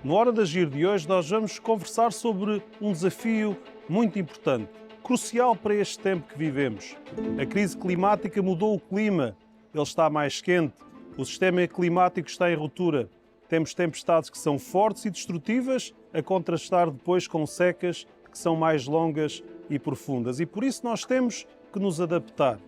No Hora de Agir de hoje nós vamos conversar sobre um desafio muito importante, crucial para este tempo que vivemos. A crise climática mudou o clima, ele está mais quente, o sistema climático está em ruptura. Temos tempestades que são fortes e destrutivas, a contrastar depois com secas que são mais longas e profundas. E por isso nós temos que nos adaptar.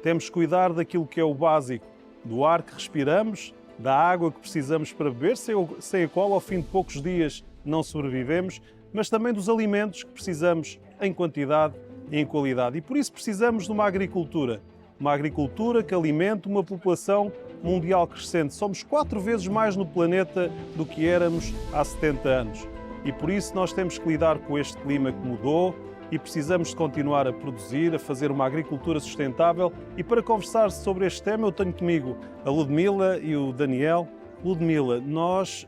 Temos que cuidar daquilo que é o básico, do ar que respiramos, da água que precisamos para beber, sem a qual ao fim de poucos dias não sobrevivemos, mas também dos alimentos que precisamos em quantidade e em qualidade. E por isso precisamos de uma agricultura que alimente uma população mundial crescente. Somos 4 vezes mais no planeta do que éramos há 70 anos. E por isso nós temos que lidar com este clima que mudou e precisamos de continuar a produzir, a fazer uma agricultura sustentável. E para conversar sobre este tema eu tenho comigo a Ludmila e o Daniel. Ludmila,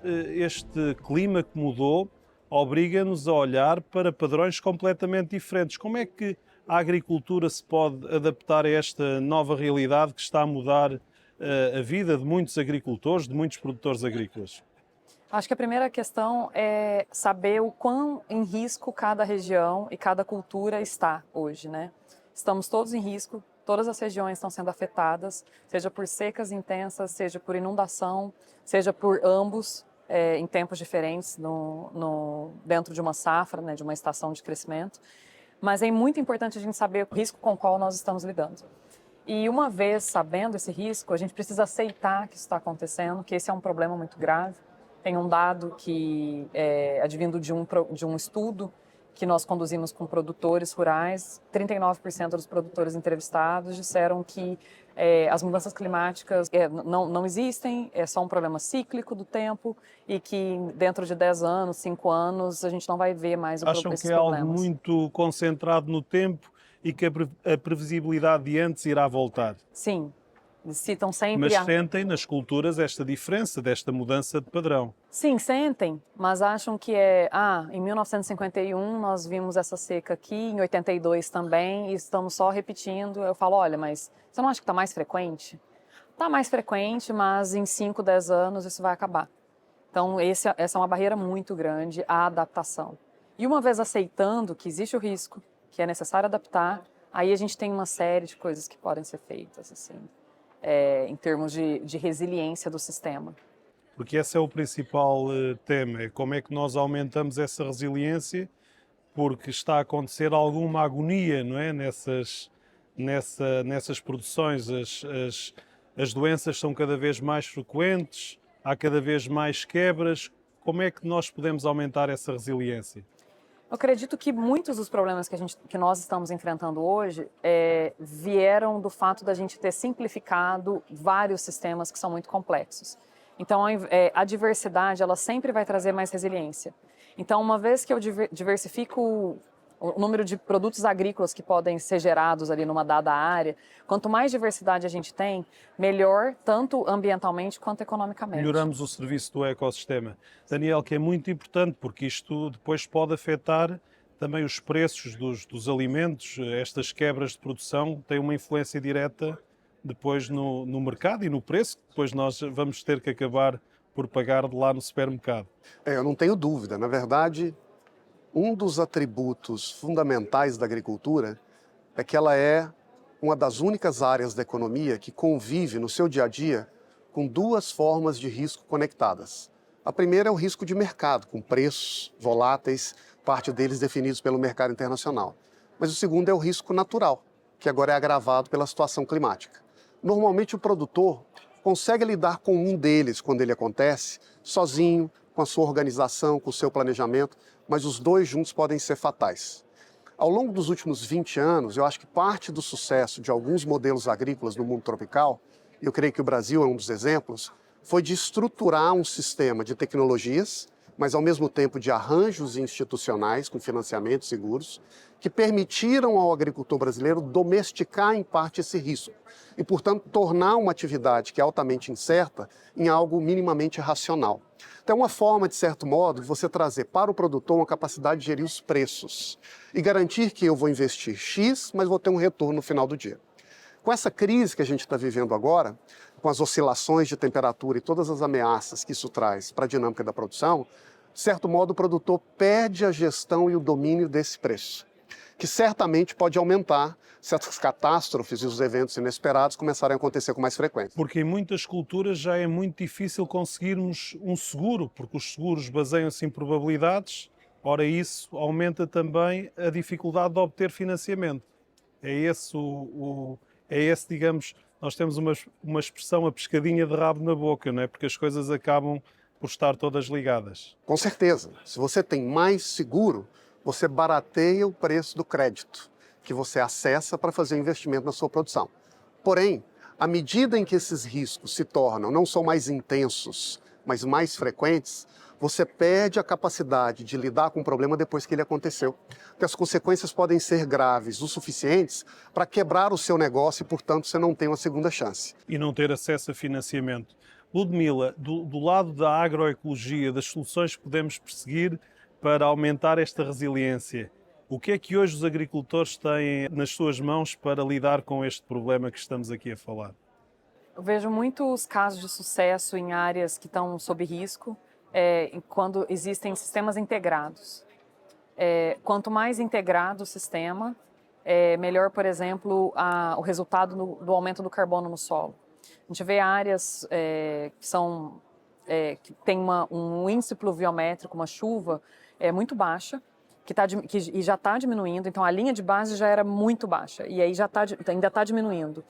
este clima que mudou obriga-nos a olhar para padrões completamente diferentes. Como é que a agricultura se pode adaptar a esta nova realidade que está a mudar a vida de muitos agricultores, de muitos produtores agrícolas? Acho que a primeira questão é saber o quão em risco cada região e cada cultura está hoje, né? Estamos todos em risco, todas as regiões estão sendo afetadas, seja por secas intensas, seja por inundação, seja por ambos, em tempos diferentes, dentro de uma safra, né, de uma estação de crescimento. Mas é muito importante a gente saber o risco com o qual nós estamos lidando. E uma vez sabendo esse risco, a gente precisa aceitar que isso está acontecendo, que esse é um problema muito grave. Tem um dado que é advindo de um estudo que nós conduzimos com produtores rurais. 39% dos produtores entrevistados disseram que as mudanças climáticas não existem, é só um problema cíclico do tempo e que dentro de 10 anos, 5 anos, a gente não vai ver mais esses problemas. Acham que é algo muito concentrado no tempo e que a previsibilidade de antes irá voltar? Sim. Citam sempre. Mas sentem nas culturas esta diferença, desta mudança de padrão. Sim, sentem, mas acham que em 1951 nós vimos essa seca aqui, em 82 também, e estamos só repetindo. Eu falo, olha, mas você não acha que está mais frequente? Está mais frequente, mas em 5, 10 anos isso vai acabar. Então essa é uma barreira muito grande, a adaptação. E uma vez aceitando que existe o risco, que é necessário adaptar, aí a gente tem uma série de coisas que podem ser feitas, assim. Em termos de resiliência do sistema. Porque esse é o principal tema, é como é que nós aumentamos essa resiliência, porque está a acontecer alguma agonia, não é? Nessas produções, as doenças são cada vez mais frequentes, há cada vez mais quebras. Como é que nós podemos aumentar essa resiliência? Eu acredito que muitos dos problemas que nós estamos enfrentando hoje vieram do fato da gente ter simplificado vários sistemas que são muito complexos. Então, a diversidade, ela sempre vai trazer mais resiliência. Então, uma vez que eu diversifico o número de produtos agrícolas que podem ser gerados ali numa dada área, quanto mais diversidade a gente tem, melhor, tanto ambientalmente quanto economicamente. Melhoramos o serviço do ecossistema. Daniel, que é muito importante, porque isto depois pode afetar também os preços dos alimentos. Estas quebras de produção têm uma influência direta depois no mercado e no preço, que depois nós vamos ter que acabar por pagar de lá no supermercado. Eu não tenho dúvida. Na verdade, um dos atributos fundamentais da agricultura é que ela é uma das únicas áreas da economia que convive no seu dia a dia com 2 formas de risco conectadas. A primeira é o risco de mercado, com preços voláteis, parte deles definidos pelo mercado internacional. Mas o segundo é o risco natural, que agora é agravado pela situação climática. Normalmente o produtor consegue lidar com um deles quando ele acontece, sozinho, com a sua organização, com o seu planejamento, mas os 2 juntos podem ser fatais. Ao longo dos últimos 20 anos, eu acho que parte do sucesso de alguns modelos agrícolas no mundo tropical, e eu creio que o Brasil é um dos exemplos, foi de estruturar um sistema de tecnologias, mas ao mesmo tempo de arranjos institucionais com financiamentos seguros, que permitiram ao agricultor brasileiro domesticar em parte esse risco e, portanto, tornar uma atividade que é altamente incerta em algo minimamente racional. Então, é uma forma, de certo modo, de você trazer para o produtor uma capacidade de gerir os preços e garantir que eu vou investir X, mas vou ter um retorno no final do dia. Com essa crise que a gente está vivendo agora, com as oscilações de temperatura e todas as ameaças que isso traz para a dinâmica da produção, De certo modo, o produtor perde a gestão e o domínio desse preço, que certamente pode aumentar se as catástrofes e os eventos inesperados começarem a acontecer com mais frequência. Porque em muitas culturas já é muito difícil conseguirmos um seguro, porque os seguros baseiam-se em probabilidades, ora isso aumenta também a dificuldade de obter financiamento. É esse, digamos, nós temos uma expressão, a pescadinha de rabo na boca, não é? Porque as coisas acabam por estar todas ligadas. Com certeza, se você tem mais seguro, você barateia o preço do crédito que você acessa para fazer investimento na sua produção. Porém, à medida em que esses riscos se tornam não só mais intensos, mas mais frequentes, você perde a capacidade de lidar com o problema depois que ele aconteceu. Porque as consequências podem ser graves o suficientes para quebrar o seu negócio e, portanto, você não tem uma segunda chance. E não ter acesso a financiamento. Ludmila, do lado da agroecologia, das soluções que podemos perseguir para aumentar esta resiliência, o que é que hoje os agricultores têm nas suas mãos para lidar com este problema que estamos aqui a falar? Eu vejo muitos casos de sucesso em áreas que estão sob risco, quando existem sistemas integrados. Quanto mais integrado o sistema, melhor, por exemplo, o resultado do aumento do carbono no solo. A gente vê áreas que têm um índice pluviométrico, uma chuva muito baixa, que já está diminuindo, então a linha de base já era muito baixa e aí ainda está diminuindo.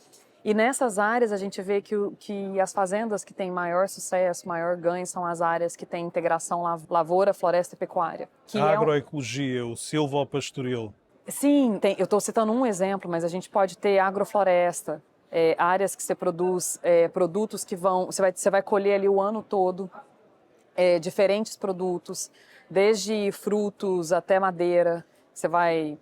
E nessas áreas a gente vê que as fazendas que têm maior sucesso, maior ganho, são as áreas que têm integração lavoura, floresta e pecuária. A agroecologia, o silvopastoril. Sim, eu estou citando um exemplo, mas a gente pode ter agrofloresta, áreas que você produz produtos que você vai colher ali o ano todo, diferentes produtos, desde frutos até madeira. Você vai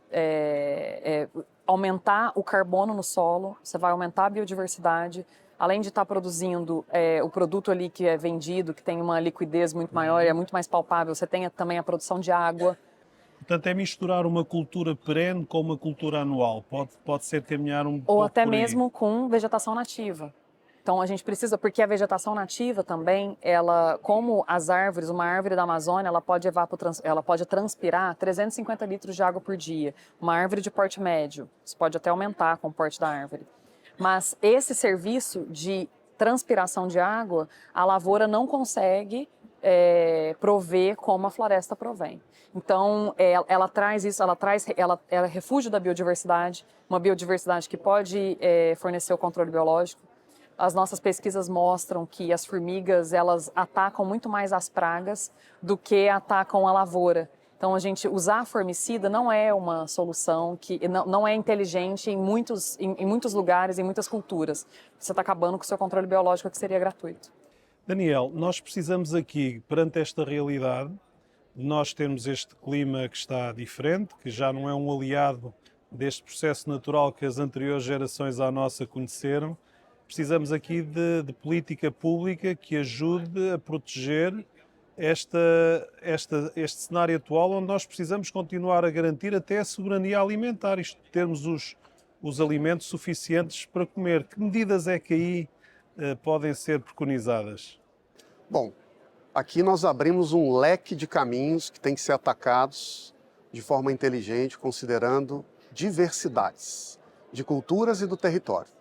aumentar o carbono no solo, você vai aumentar a biodiversidade, além de estar produzindo o produto ali que é vendido, que tem uma liquidez muito maior e é muito mais palpável, você tem também a produção de água. Portanto, é misturar uma cultura perene com uma cultura anual. Pode ser caminhar um pouco ou até por aí. mesmo com vegetação nativa. Então a gente precisa, porque a vegetação nativa também, como as árvores, uma árvore da Amazônia, ela pode transpirar 350 litros de água por dia. Uma árvore de porte médio, isso pode até aumentar com o porte da árvore. Mas esse serviço de transpiração de água, a lavoura não consegue prover como a floresta provém. Então, ela traz isso, ela é refúgio da biodiversidade, uma biodiversidade que pode fornecer o controle biológico. As nossas pesquisas mostram que as formigas, elas atacam muito mais as pragas do que atacam a lavoura. Então, usar formicida não é uma solução que não é inteligente em muitos lugares, em muitas culturas. Você está acabando com o seu controle biológico, que seria gratuito. Daniel, nós precisamos aqui, perante esta realidade, nós temos este clima que está diferente, que já não é um aliado deste processo natural que as anteriores gerações à nossa conheceram. Precisamos aqui de política pública que ajude a proteger este cenário atual, onde nós precisamos continuar a garantir até a soberania alimentar, isto de termos os alimentos suficientes para comer. Que medidas é que aí podem ser preconizadas? Bom, aqui nós abrimos um leque de caminhos que têm que ser atacados de forma inteligente, considerando diversidades de culturas e do território.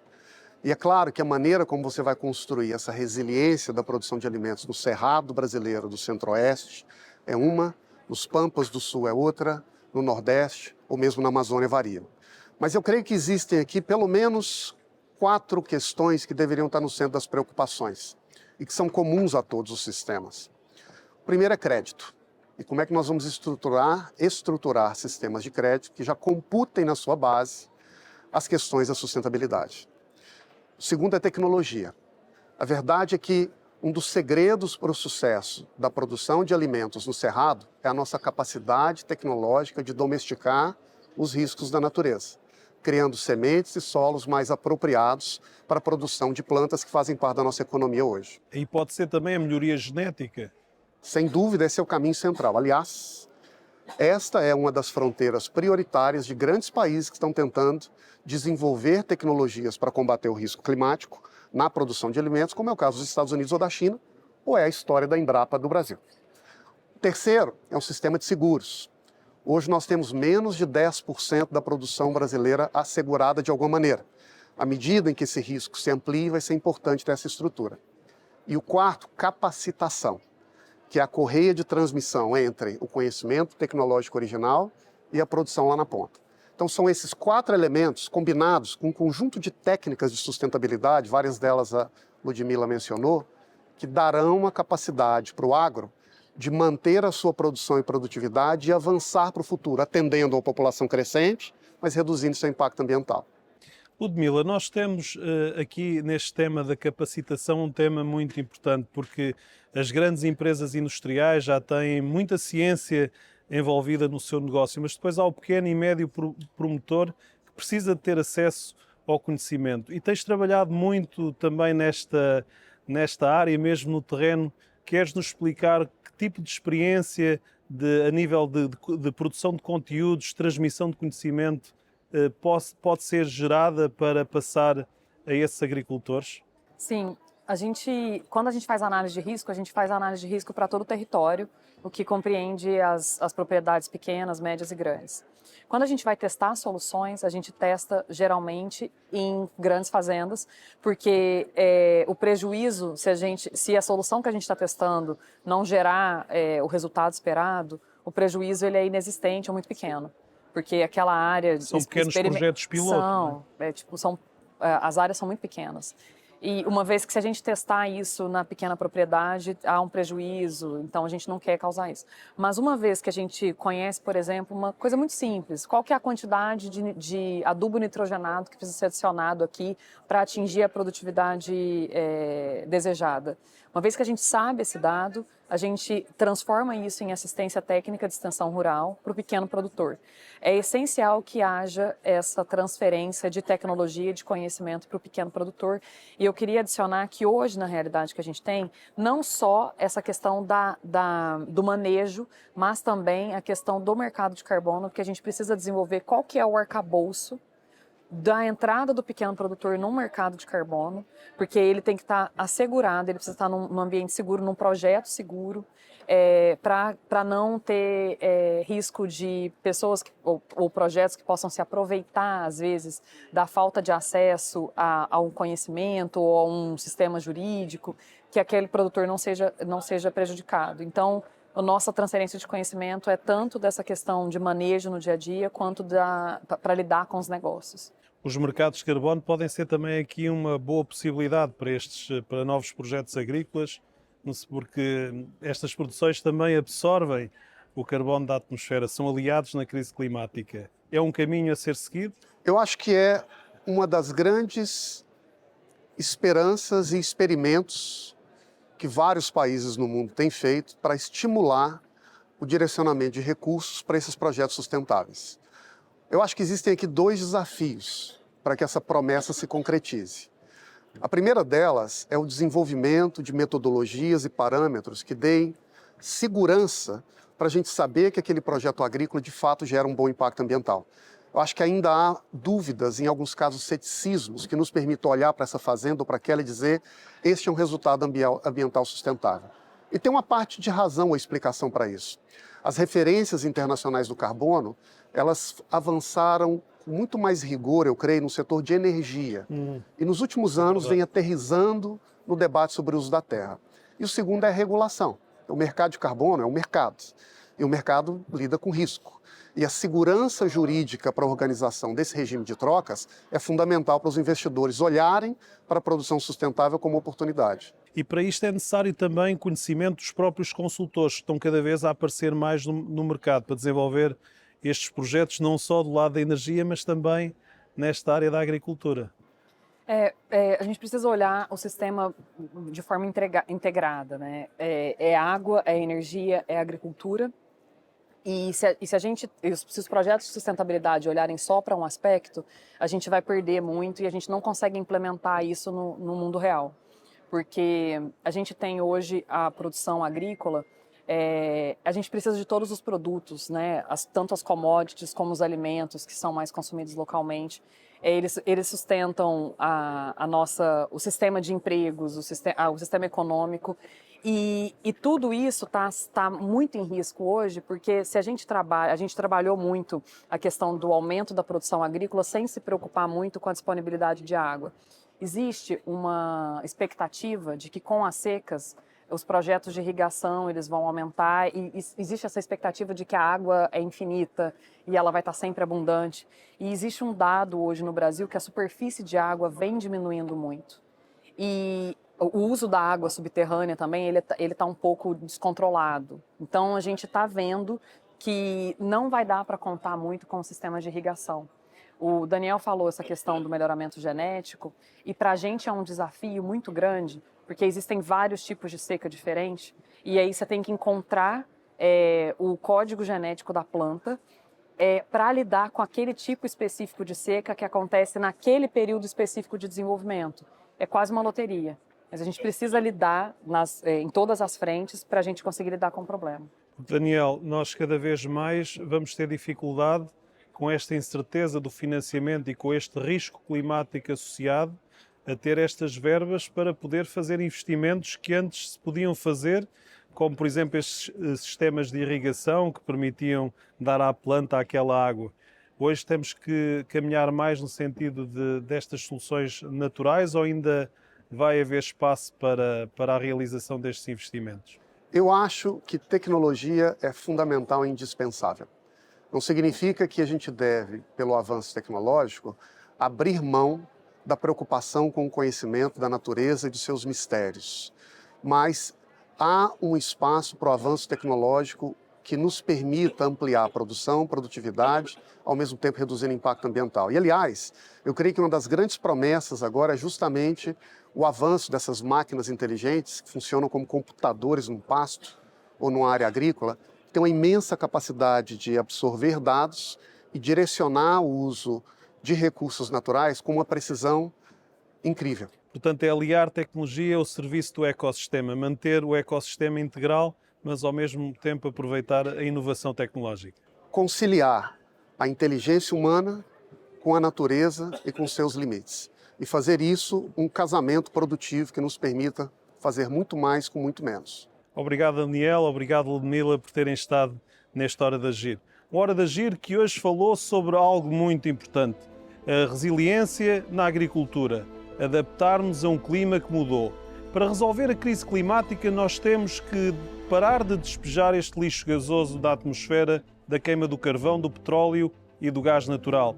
E é claro que a maneira como você vai construir essa resiliência da produção de alimentos no Cerrado brasileiro do Centro-Oeste é uma, nos Pampas do Sul é outra, no Nordeste ou mesmo na Amazônia varia. Mas eu creio que existem aqui pelo menos 4 questões que deveriam estar no centro das preocupações e que são comuns a todos os sistemas. O primeiro é crédito. E como é que nós vamos estruturar sistemas de crédito que já computem na sua base as questões da sustentabilidade. O segundo é tecnologia. A verdade é que um dos segredos para o sucesso da produção de alimentos no Cerrado é a nossa capacidade tecnológica de domesticar os riscos da natureza, criando sementes e solos mais apropriados para a produção de plantas que fazem parte da nossa economia hoje. E pode ser também a melhoria genética. Sem dúvida, esse é o caminho central. Aliás, esta é uma das fronteiras prioritárias de grandes países que estão tentando desenvolver tecnologias para combater o risco climático na produção de alimentos, como é o caso dos Estados Unidos ou da China, ou é a história da Embrapa do Brasil. Terceiro, é um sistema de seguros. Hoje nós temos menos de 10% da produção brasileira assegurada de alguma maneira. À medida em que esse risco se amplia, vai ser importante ter essa estrutura. E o quarto, capacitação, que é a correia de transmissão entre o conhecimento tecnológico original e a produção lá na ponta. Então são esses 4 elementos combinados com um conjunto de técnicas de sustentabilidade, várias delas a Ludmila mencionou, que darão uma capacidade para o agro de manter a sua produção e produtividade e avançar para o futuro, atendendo a uma população crescente, mas reduzindo seu impacto ambiental. Ludmila, nós temos aqui neste tema da capacitação um tema muito importante, porque as grandes empresas industriais já têm muita ciência envolvida no seu negócio, mas depois há o pequeno e médio promotor que precisa de ter acesso ao conhecimento. E tens trabalhado muito também nesta área, mesmo no terreno. Queres-nos explicar que tipo de experiência a nível de produção de conteúdos, transmissão de conhecimento, pode ser gerada para passar a esses agricultores? Sim, quando a gente faz análise de risco, a gente faz análise de risco para todo o território, o que compreende as propriedades pequenas, médias e grandes. Quando a gente vai testar soluções, a gente testa geralmente em grandes fazendas, porque o prejuízo, se a solução que a gente está testando não gerar o resultado esperado, o prejuízo ele é inexistente ou muito pequeno. Porque aquela área... São pequenos projetos piloto. As áreas são muito pequenas. E uma vez que se a gente testar isso na pequena propriedade, há um prejuízo, então a gente não quer causar isso. Mas uma vez que a gente conhece, por exemplo, uma coisa muito simples, qual que é a quantidade de adubo nitrogenado que precisa ser adicionado aqui para atingir a produtividade desejada? Uma vez que a gente sabe esse dado, a gente transforma isso em assistência técnica de extensão rural para o pequeno produtor. É essencial que haja essa transferência de tecnologia, de conhecimento para o pequeno produtor. E eu queria adicionar que hoje, na realidade que a gente tem, não só essa questão do manejo, mas também a questão do mercado de carbono, porque a gente precisa desenvolver qual que é o arcabouço da entrada do pequeno produtor no mercado de carbono, porque ele tem que estar assegurado, ele precisa estar num ambiente seguro, num projeto seguro, para não ter risco de pessoas ou projetos que possam se aproveitar, às vezes, da falta de acesso a um conhecimento ou a um sistema jurídico, que aquele produtor não seja prejudicado. Então, a nossa transferência de conhecimento é tanto dessa questão de manejo no dia a dia, quanto para lidar com os negócios. Os mercados de carbono podem ser também aqui uma boa possibilidade para novos projetos agrícolas, porque estas produções também absorvem o carbono da atmosfera, são aliados na crise climática. É um caminho a ser seguido? Eu acho que é uma das grandes esperanças e experimentos que vários países no mundo têm feito para estimular o direcionamento de recursos para esses projetos sustentáveis. Eu acho que existem aqui 2 desafios para que essa promessa se concretize. A primeira delas é o desenvolvimento de metodologias e parâmetros que deem segurança para a gente saber que aquele projeto agrícola de fato gera um bom impacto ambiental. Eu acho que ainda há dúvidas, em alguns casos ceticismos, que nos permitam olhar para essa fazenda ou para aquela e dizer este é um resultado ambiental sustentável. E tem uma parte de razão ou explicação para isso. As referências internacionais do carbono, elas avançaram com muito mais rigor, eu creio, no setor de energia. E nos últimos anos vem aterrissando no debate sobre o uso da terra. E o segundo é a regulação. O mercado de carbono é um mercado. E o mercado lida com risco. E a segurança jurídica para a organização desse regime de trocas é fundamental para os investidores olharem para a produção sustentável como oportunidade. E para isto é necessário também conhecimento dos próprios consultores, que estão cada vez a aparecer mais no mercado, para desenvolver estes projetos, não só do lado da energia, mas também nesta área da agricultura. A gente precisa olhar o sistema de forma integrada, né? É água, é energia, é agricultura. E se os projetos de sustentabilidade olharem só para um aspecto, a gente vai perder muito e a gente não consegue implementar isso no mundo real. Porque a gente tem hoje a produção agrícola A gente precisa de todos os produtos, né? Tanto as commodities como os alimentos que são mais consumidos localmente. Eles sustentam o sistema de empregos, o sistema econômico. E tudo isso tá muito em risco hoje, porque se a gente trabalhou muito a questão do aumento da produção agrícola sem se preocupar muito com a disponibilidade de água. Existe uma expectativa de que com as secas os projetos de irrigação eles vão aumentar e existe essa expectativa de que a água é infinita e ela vai estar sempre abundante. E existe um dado hoje no Brasil que a superfície de água vem diminuindo muito. E o uso da água subterrânea também, ele tá um pouco descontrolado. Então a gente está vendo que não vai dar para contar muito com o sistema de irrigação. O Daniel falou essa questão do melhoramento genético e para a gente é um desafio muito grande, porque existem vários tipos de seca diferentes e aí você tem que encontrar o código genético da planta para lidar com aquele tipo específico de seca que acontece naquele período específico de desenvolvimento. É quase uma loteria, mas a gente precisa lidar em todas as frentes para a gente conseguir lidar com o problema. Daniel, nós cada vez mais vamos ter dificuldade com esta incerteza do financiamento e com este risco climático associado a ter estas verbas para poder fazer investimentos que antes se podiam fazer, como por exemplo estes sistemas de irrigação que permitiam dar à planta aquela água. Hoje temos que caminhar mais no sentido destas soluções naturais ou ainda vai haver espaço para a realização destes investimentos? Eu acho que tecnologia é fundamental e indispensável. Não significa que a gente deve, pelo avanço tecnológico, abrir mão da preocupação com o conhecimento da natureza e de seus mistérios. Mas há um espaço para o avanço tecnológico que nos permita ampliar a produção, produtividade, ao mesmo tempo reduzindo o impacto ambiental. E, aliás, eu creio que uma das grandes promessas agora é justamente o avanço dessas máquinas inteligentes que funcionam como computadores num pasto ou numa área agrícola, que tem uma imensa capacidade de absorver dados e direcionar o uso de recursos naturais com uma precisão incrível. Portanto, é aliar tecnologia ao serviço do ecossistema, manter o ecossistema integral, mas ao mesmo tempo aproveitar a inovação tecnológica. Conciliar a inteligência humana com a natureza e com seus limites. E fazer isso um casamento produtivo que nos permita fazer muito mais com muito menos. Obrigado, Daniel. Obrigado, Ludmila, por terem estado nesta Hora de Agir. Uma Hora de Agir que hoje falou sobre algo muito importante. A resiliência na agricultura. Adaptar-nos a um clima que mudou. Para resolver a crise climática, nós temos que parar de despejar este lixo gasoso da atmosfera, da queima do carvão, do petróleo e do gás natural.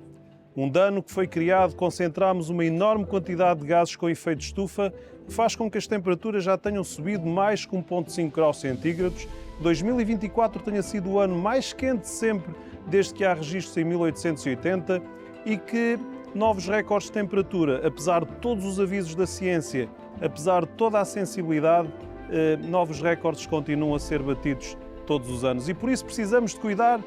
Um dano que foi criado, concentramos uma enorme quantidade de gases com efeito de estufa, que faz com que as temperaturas já tenham subido mais que 1,5 graus centígrados. 2024 tenha sido o ano mais quente de sempre, desde que há registros em 1880, e que novos recordes de temperatura, apesar de todos os avisos da ciência, apesar de toda a sensibilidade, novos recordes continuam a ser batidos todos os anos. E por isso precisamos de cuidar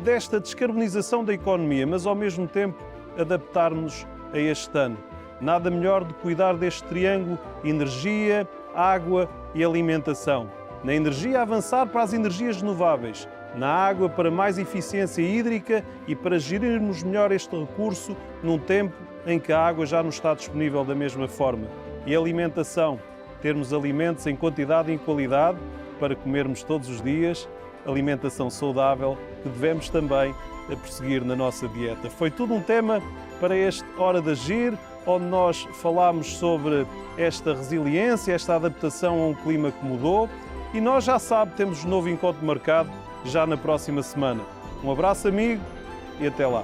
desta descarbonização da economia, mas ao mesmo tempo adaptar-nos a este ano. Nada melhor do que cuidar deste triângulo energia, água e alimentação. Na energia, avançar para as energias renováveis. Na água, para mais eficiência hídrica e para gerirmos melhor este recurso num tempo em que a água já não está disponível da mesma forma. E alimentação, termos alimentos em quantidade e em qualidade para comermos todos os dias, alimentação saudável que devemos também prosseguir na nossa dieta. Foi tudo um tema para este Hora de Agir, onde nós falámos sobre esta resiliência, esta adaptação a um clima que mudou e nós já sabe, temos um novo encontro marcado já na próxima semana. Um abraço amigo e até lá.